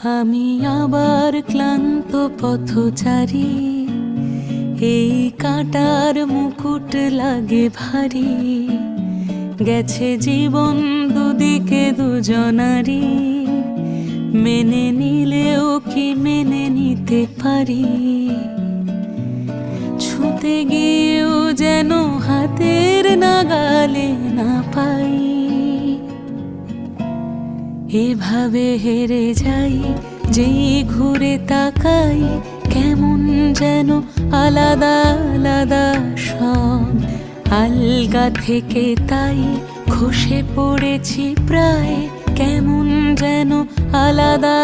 আমি আবার ক্লান্ত পথচারী, এই কাঁটার মুকুট লাগে ভারী। গেছে জীবন দুদিকে দুজনারই, মেনে নিলেও কি মেনে নিতে পারি? ছুঁতে গিয়েও যেন হাতের নাগালে না পাই। এভাবে হেরে যাই, যেই ঘুরে তাকাই, কেমন যেন আলাদা আলাদা সব। আলগা থেকে তাই খসে পড়েছি প্রায়, কেমন যেন আলাদা